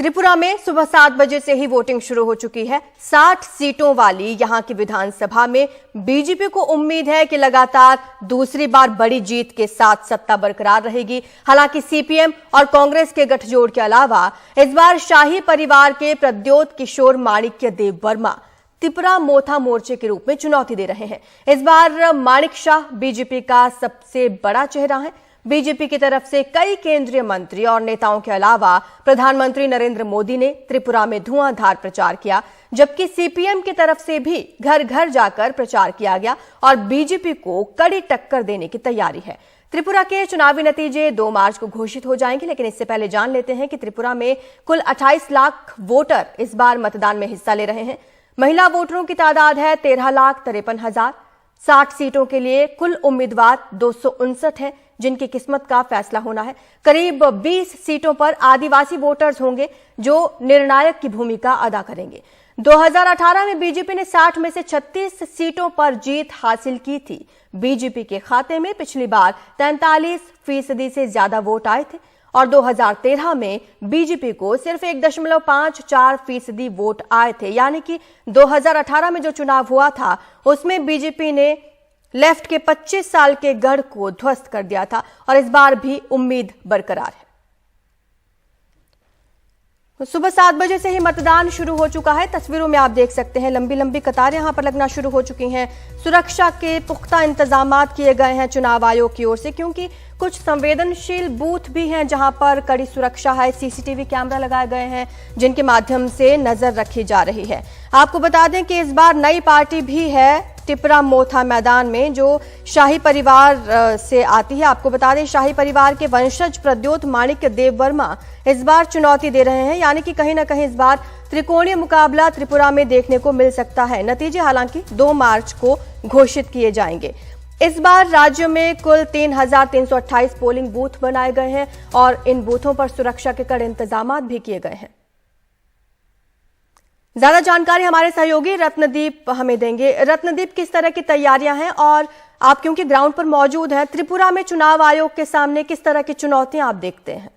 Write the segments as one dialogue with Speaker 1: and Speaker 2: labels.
Speaker 1: त्रिपुरा में सुबह 7 बजे से ही वोटिंग शुरू हो चुकी है। 60 सीटों वाली यहां की विधानसभा में बीजेपी को उम्मीद है कि लगातार दूसरी बार बड़ी जीत के साथ सत्ता बरकरार रहेगी। हालांकि सीपीएम और कांग्रेस के गठजोड़ के अलावा इस बार शाही परिवार के प्रद्योत किशोर माणिक्य देव वर्मा त्रिपुरा मोथा मोर्चे के रूप में चुनौती दे रहे हैं। इस बार माणिक शाह बीजेपी का सबसे बड़ा चेहरा है। बीजेपी की तरफ से कई केंद्रीय मंत्री और नेताओं के अलावा प्रधानमंत्री नरेंद्र मोदी ने त्रिपुरा में धुआंधार प्रचार किया, जबकि सीपीएम की तरफ से भी घर घर जाकर प्रचार किया गया और बीजेपी को कड़ी टक्कर देने की तैयारी है। त्रिपुरा के चुनावी नतीजे 2 मार्च को घोषित हो जाएंगे, लेकिन इससे पहले जान लेते हैं कि त्रिपुरा में कुल 28 लाख वोटर इस बार मतदान में हिस्सा ले रहे हैं। महिला वोटरों की तादाद है 13,53,000। 60 सीटों के लिए कुल उम्मीदवार 259 हैं, जिनकी किस्मत का फैसला होना है। करीब 20 सीटों पर आदिवासी वोटर्स होंगे जो निर्णायक की भूमिका अदा करेंगे। 2018 में बीजेपी ने 60 में से 36 सीटों पर जीत हासिल की थी। बीजेपी के खाते में पिछली बार 43% से ज्यादा वोट आए थे और 2013 में बीजेपी को सिर्फ 1.54% वोट आए थे। यानी कि 2018 में जो चुनाव हुआ था उसमें बीजेपी ने लेफ्ट के 25 साल के गढ़ को ध्वस्त कर दिया था और इस बार भी उम्मीद बरकरार है। सुबह 7 बजे से ही मतदान शुरू हो चुका है। तस्वीरों में आप देख सकते हैं लंबी लंबी कतारें यहां पर लगना शुरू हो चुकी हैं। सुरक्षा के पुख्ता इंतजामात किए गए हैं चुनाव आयोग की ओर से, क्योंकि कुछ संवेदनशील बूथ भी हैं जहां पर कड़ी सुरक्षा है। सीसीटीवी कैमरा लगाए गए हैं जिनके माध्यम से नजर रखी जा रही है। आपको बता दें कि इस बार नई पार्टी भी है त्रिपुरा मोथा मैदान में, जो शाही परिवार से आती है। आपको बता दें शाही परिवार के वंशज प्रद्योत माणिक्य देव वर्मा इस बार चुनौती दे रहे हैं, यानी कि कहीं ना कहीं इस बार त्रिकोणीय मुकाबला त्रिपुरा में देखने को मिल सकता है। नतीजे हालांकि 2 मार्च को घोषित किए जाएंगे। इस बार राज्य में कुल 3,328 पोलिंग बूथ बनाए गए हैं और इन बूथों पर सुरक्षा के कड़े इंतजाम भी किए गए हैं। ज्यादा जानकारी हमारे सहयोगी रत्नदीप हमें देंगे। रत्नदीप, किस तरह की तैयारियां हैं और आप क्योंकि ग्राउंड पर मौजूद हैं, त्रिपुरा में चुनाव आयोग के सामने किस तरह की चुनौतियां आप देखते हैं?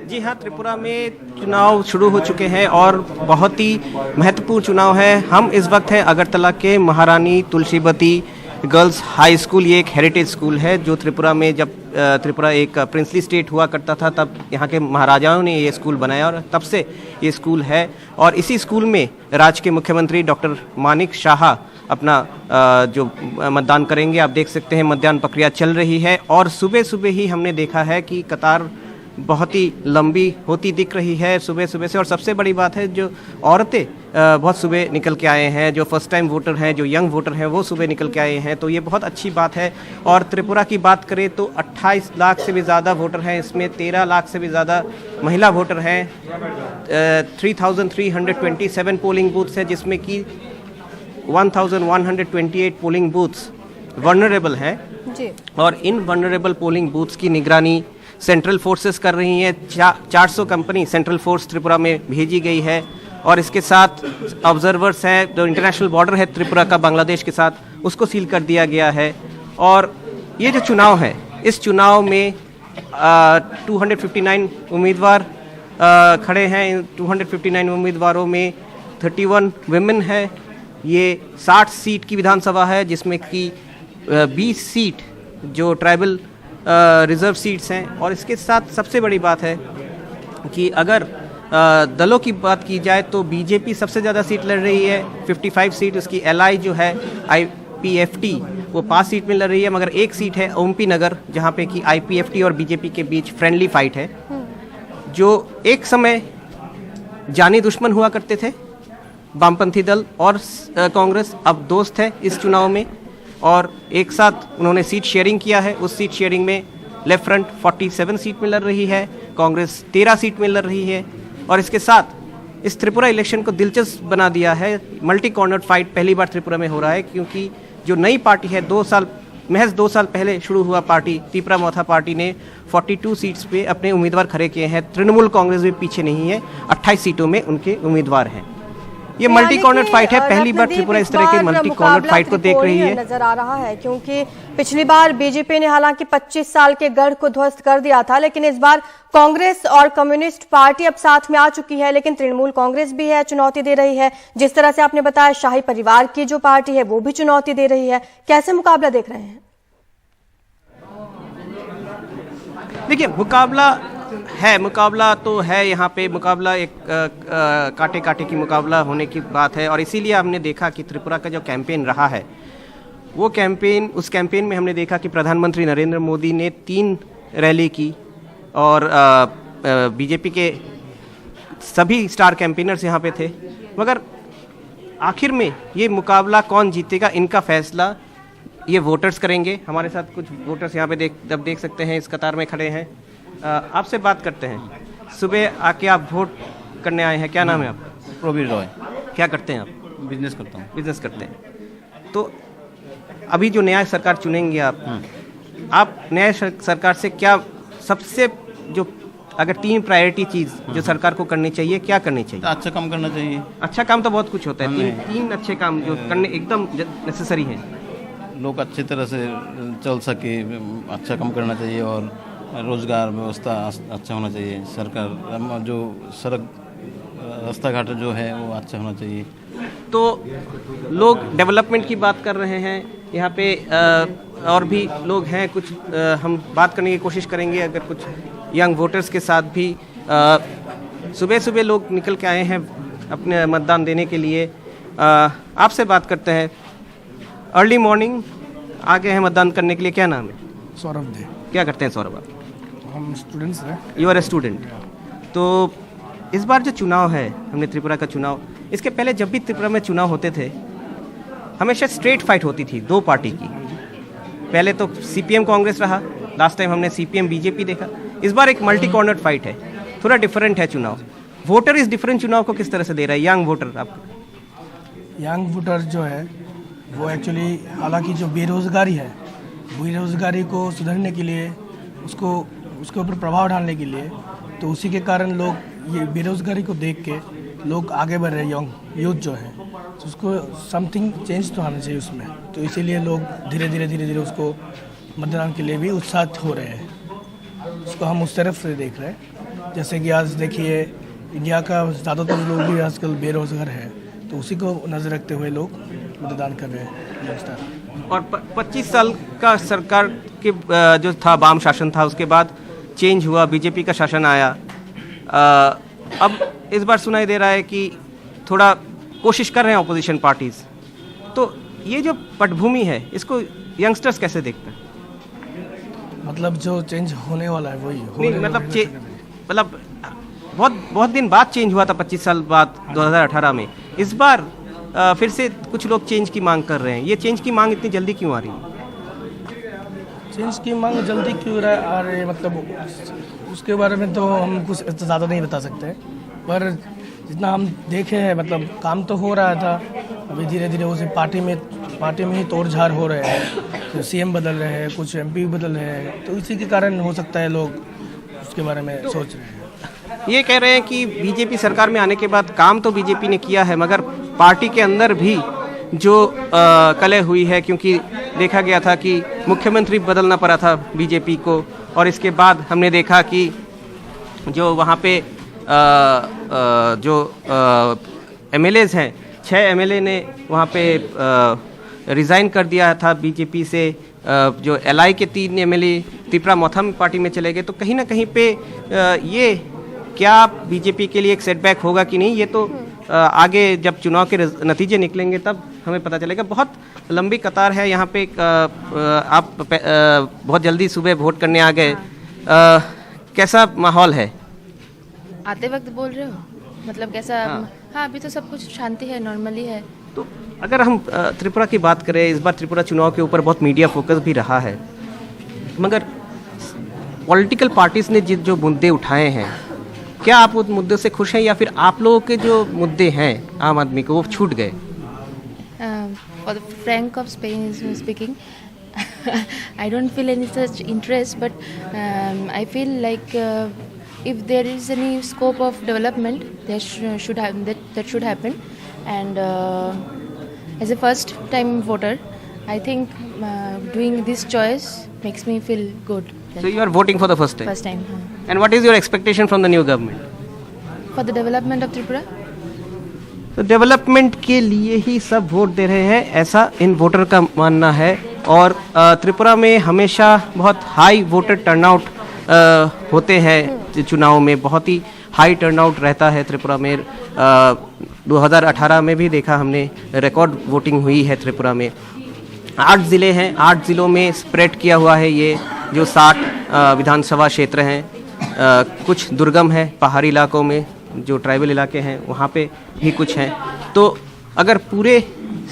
Speaker 2: जी हाँ, त्रिपुरा में चुनाव शुरू हो चुके हैं और बहुत ही महत्वपूर्ण चुनाव है। हम इस वक्त हैं अगरतला के महारानी तुलसीवती गर्ल्स हाई स्कूल। ये एक हेरिटेज स्कूल है जो त्रिपुरा में, जब त्रिपुरा एक प्रिंसली स्टेट हुआ करता था तब यहाँ के महाराजाओं ने ये स्कूल बनाया और तब से ये स्कूल है। और इसी स्कूल में राज्य के मुख्यमंत्री डॉक्टर माणिक शाह अपना जो मतदान करेंगे। आप देख सकते हैं मतदान प्रक्रिया चल रही है और सुबह सुबह ही हमने देखा है कि कतार बहुत ही लंबी होती दिख रही है सुबह सुबह से। और सबसे बड़ी बात है, जो औरतें बहुत सुबह निकल के आए हैं, जो फर्स्ट टाइम वोटर हैं, जो यंग वोटर हैं, वो सुबह निकल के आए हैं, तो ये बहुत अच्छी बात है। और त्रिपुरा की बात करें तो 28 लाख से भी ज़्यादा वोटर हैं, इसमें 13 लाख से भी ज़्यादा महिला वोटर हैं। 3,327 पोलिंग बूथ्स हैं, जिसमें कि 1,128 पोलिंग बूथ्स वनरेबल हैं जी। और इन वनरेबल पोलिंग बूथ्स की निगरानी सेंट्रल फोर्सेस कर रही हैं। 400 कंपनी सेंट्रल फोर्स त्रिपुरा में भेजी गई है और इसके साथ ऑब्जर्वर्स हैं। जो इंटरनेशनल बॉर्डर है त्रिपुरा का बांग्लादेश के साथ, उसको सील कर दिया गया है। और ये जो चुनाव है, इस चुनाव में 259 उम्मीदवार खड़े हैं। 259 उम्मीदवारों में 31 विमेन है। ये 60 सीट की विधानसभा है, जिसमें कि 20 सीट जो ट्राइबल रिजर्व सीट्स हैं। और इसके साथ सबसे बड़ी बात है कि अगर दलों की बात की जाए तो बीजेपी सबसे ज़्यादा सीट लड़ रही है, 55 सीट। उसकी एलआई जो है आईपीएफटी, वो 5 सीट में लड़ रही है, मगर 1 सीट है ओमपी नगर, जहाँ पे कि आईपीएफटी और बीजेपी के बीच फ्रेंडली फाइट है। जो एक समय जानी दुश्मन हुआ करते थे वामपंथी दल और कांग्रेस, अब दोस्त है इस चुनाव में और एक साथ उन्होंने सीट शेयरिंग किया है। उस सीट शेयरिंग में लेफ्ट फ्रंट 47 सीट में लड़ रही है, कांग्रेस 13 सीट में लड़ रही है। और इसके साथ इस त्रिपुरा इलेक्शन को दिलचस्प बना दिया है। मल्टी कॉर्नर फाइट पहली बार त्रिपुरा में हो रहा है, क्योंकि जो नई पार्टी है, महज 2 साल पहले शुरू हुआ पार्टी त्रिपुरा मोथा पार्टी ने 42 सीट्स पे अपने उम्मीदवार खड़े किए हैं। तृणमूल कांग्रेस भी पीछे नहीं है, 28 सीटों में उनके उम्मीदवार हैं। ये मल्टी कॉर्नर फाइट है। पहली बार त्रिपुरा इस तरह के मल्टी कॉर्नर फाइट को देख रही है।
Speaker 1: नजर आ रहा है क्योंकि पिछली बार बीजेपी ने हालांकि 25 साल के गढ़ को ध्वस्त कर दिया था, लेकिन इस बार कांग्रेस और कम्युनिस्ट पार्टी अब साथ में आ चुकी है, लेकिन तृणमूल कांग्रेस भी है, चुनौती दे रही है। जिस तरह से आपने बताया, शाही परिवार की जो पार्टी है वो भी चुनौती दे रही है। कैसे मुकाबला देख रहे हैं?
Speaker 2: देखिए, मुकाबला तो है यहाँ पे। मुकाबला एक काटे काटे की मुकाबला होने की बात है, और इसीलिए हमने देखा कि त्रिपुरा का जो कैंपेन रहा है वो कैंपेन, उस कैंपेन में हमने देखा कि प्रधानमंत्री नरेंद्र मोदी ने 3 रैली की, और बीजेपी के सभी स्टार कैंपेनर्स यहाँ पे थे। मगर आखिर में ये मुकाबला कौन जीतेगा, इनका फैसला ये वोटर्स करेंगे। हमारे साथ कुछ वोटर्स यहाँ पे देख सकते हैं, इस कतार में खड़े हैं। आपसे बात करते हैं। सुबह आके आप वोट करने आए हैं, क्या नाम है आपका?
Speaker 3: प्रवीर रॉय।
Speaker 2: क्या करते हैं आप?
Speaker 3: बिजनेस करता हूँ।
Speaker 2: बिजनेस करते हैं। तो अभी जो नया सरकार चुनेंगे आप नया सरकार से क्या सबसे जो अगर 3 प्रायोरिटी चीज जो सरकार को करनी चाहिए, क्या करनी चाहिए?
Speaker 3: अच्छा काम करना चाहिए।
Speaker 2: अच्छा काम तो बहुत कुछ होता है, तीन अच्छे काम जो करने एकदम नेसेसरी हैं।
Speaker 3: लोग अच्छी तरह से चल सके, अच्छा काम करना चाहिए, और रोजगार व्यवस्था अच्छा होना चाहिए। सरकार जो सड़क रास्ता घाट जो है वो अच्छा होना चाहिए।
Speaker 2: तो लोग डेवलपमेंट की बात कर रहे हैं यहाँ पे, और भी लोग हैं कुछ, हम बात करने की कोशिश करेंगे अगर कुछ यंग वोटर्स के साथ भी। सुबह सुबह लोग निकल के आए हैं अपने मतदान देने के लिए। आपसे बात करते हैं। अर्ली मॉर्निंग आ गए हैं मतदान करने के लिए, क्या नाम है?
Speaker 4: सौरभ दे।
Speaker 2: क्या करते हैं सौरभ आप?
Speaker 4: हम स्टूडेंट्स हैं।
Speaker 2: You are a student. तो इस बार जो चुनाव है, हमने त्रिपुरा का चुनाव, इसके पहले जब भी त्रिपुरा में चुनाव होते थे हमेशा स्ट्रेट फाइट होती थी 2 पार्टी की। पहले तो सीपीएम कांग्रेस रहा, लास्ट टाइम हमने सीपीएम बीजेपी देखा। इस बार एक मल्टी कॉर्नर फाइट है, थोड़ा डिफरेंट है चुनाव। वोटर इस डिफरेंट चुनाव को किस तरह से दे रहा है, यंग वोटर? आपको
Speaker 4: यंग वोटर जो है वो एक्चुअली, हालांकि जो बेरोज़गारी है, बेरोज़गारी को सुधारने के लिए, उसके ऊपर प्रभाव डालने के लिए, तो उसी के कारण लोग ये बेरोज़गारी को देख के लोग आगे बढ़ रहे हैं। यंग यूथ जो है, तो उसको समथिंग चेंज तो आना चाहिए उसमें, तो इसीलिए लोग धीरे धीरे उसको मतदान के लिए भी उत्साहित हो रहे हैं। उसको हम उस तरफ से देख रहे हैं। जैसे कि आज देखिए, इंडिया का ज़्यादातर लोग भी आजकल बेरोज़गार है, तो उसी को नज़र रखते हुए लोग मतदान कर रहे हैं।
Speaker 2: और 25 साल का सरकार के जो था वाम शासन था, उसके बाद चेंज हुआ, बीजेपी का शासन आया। अब इस बार सुनाई दे रहा है कि थोड़ा कोशिश कर रहे हैं ऑपोजिशन पार्टीज। तो ये जो पटभूमि है, इसको यंगस्टर्स कैसे देखते हैं?
Speaker 4: मतलब जो चेंज होने वाला है वही
Speaker 2: नहीं, मतलब बहुत दिन बाद चेंज हुआ था, 25 साल बाद 2018 में। इस बार फिर से कुछ लोग चेंज की मांग कर रहे हैं। ये चेंज की मांग इतनी जल्दी क्यों आ रही है?
Speaker 4: चेंज की मांग जल्दी क्यों आ रही है, मतलब उसके बारे में तो हम कुछ ज़्यादा नहीं बता सकते, पर जितना हम देखे हैं, मतलब काम तो हो रहा था। अभी धीरे धीरे उसे पार्टी में ही तोड़ झाड़ हो रहे हैं, तो सीएम बदल रहे हैं, कुछ एमपी बदल रहे हैं, तो इसी के कारण हो सकता है लोग उसके बारे में सोच रहे हैं।
Speaker 2: ये कह रहे हैं कि बीजेपी सरकार में आने के बाद काम तो बीजेपी ने किया है, मगर पार्टी के अंदर भी जो कलह हुई है, क्योंकि देखा गया था कि मुख्यमंत्री बदलना पड़ा था बीजेपी को, और इसके बाद हमने देखा कि जो वहाँ पे जो एमएलएज हैं, 6 एमएलए ने वहाँ पे रिज़ाइन कर दिया था बीजेपी से। जो एलआई के 3 एमएलए त्रिपुरा मौथम पार्टी में चले गए। तो कहीं ना कहीं पे ये क्या बीजेपी के लिए एक सेटबैक होगा कि नहीं, ये तो आगे जब चुनाव के नतीजे निकलेंगे तब हमें पता चलेगा। बहुत लंबी कतार है यहाँ पे। आप बहुत जल्दी सुबह वोट करने आ गए, कैसा माहौल है?
Speaker 5: आते वक्त बोल रहे हो, मतलब कैसा? हाँ, अभी तो सब कुछ शांति है, नॉर्मली है।
Speaker 2: तो अगर हम त्रिपुरा की बात करें, इस बार त्रिपुरा चुनाव के ऊपर बहुत मीडिया फोकस भी रहा है, मगर पॉलिटिकल पार्टीज ने जो मुद्दे उठाए हैं, क्या आप उन मुद्दों से खुश हैं, या फिर आप लोगों के जो मुद्दे हैं आम आदमी को, वो छूट गए?
Speaker 5: For the Frank of Spain is speaking, I don't feel any such interest, but I feel like if there is any scope of development, that should happen. and as a first time voter, I think doing this choice makes me feel good.
Speaker 2: So you are voting for the first time.
Speaker 5: First time.
Speaker 2: And what is your expectation from the new government?
Speaker 5: For the development of Tripura.
Speaker 2: तो development के लिए ही सब vote दे रहे हैं, ऐसा इन voter का मानना है। और त्रिपुरा में हमेशा बहुत हाई वोटर टर्नआउट होते हैं चुनाव में, बहुत ही हाई टर्नआउट रहता है त्रिपुरा में। 2018 में भी देखा हमने, रिकॉर्ड वोटिंग हुई है त्रिपुरा में। 8 ज़िले हैं, 8 ज़िलों में स्प्रेड किया हुआ है ये जो 60 विधानसभा क्षेत्र हैं। कुछ दुर्गम है पहाड़ी इलाकों में, जो ट्राइबल इलाके हैं वहाँ पे भी कुछ हैं। तो अगर पूरे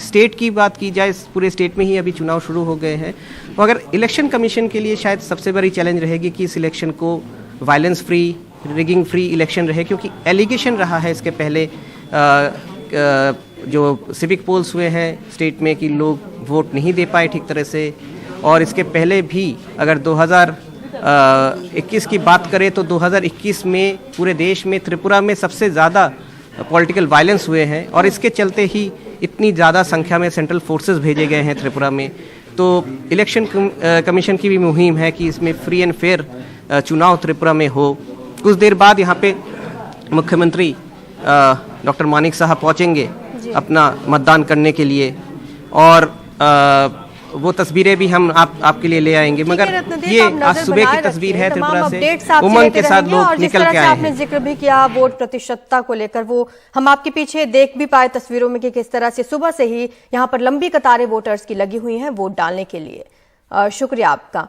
Speaker 2: स्टेट की बात की जाए, पूरे स्टेट में ही अभी चुनाव शुरू हो गए हैं, तो अगर इलेक्शन कमीशन के लिए शायद सबसे बड़ी चैलेंज रहेगी कि इस इलेक्शन को violence free, rigging free election रहे, क्योंकि एलिगेशन रहा है इसके पहले जो सिविक पोल्स हुए हैं स्टेट में कि लोग वोट नहीं दे पाए ठीक तरह से। और इसके पहले भी अगर 2021 की बात करें तो 2021 में पूरे देश में त्रिपुरा में सबसे ज़्यादा पॉलिटिकल वायलेंस हुए हैं, और इसके चलते ही इतनी ज़्यादा संख्या में सेंट्रल फोर्सेस भेजे गए हैं त्रिपुरा में। तो इलेक्शन कमीशन की भी मुहिम है कि इसमें फ्री एंड फेयर चुनाव त्रिपुरा में हो। कुछ देर बाद यहाँ पे मुख्यमंत्री डॉक्टर मानिक साहब पहुँचेंगे अपना मतदान करने के लिए, और वो तस्वीरें भी हम आपके लिए ले आएंगे। मगर ये आज सुबह की तस्वीर है त्रिपुरा से, उमंग के साथ लोग निकल के आए हैं।
Speaker 1: आपने जिक्र भी किया वोट प्रतिशतता को लेकर, वो हम आपके पीछे देख भी पाए तस्वीरों में कि किस तरह से सुबह से ही यहाँ पर लंबी कतारें वोटर्स की लगी हुई हैं वोट डालने के लिए। शुक्रिया आपका।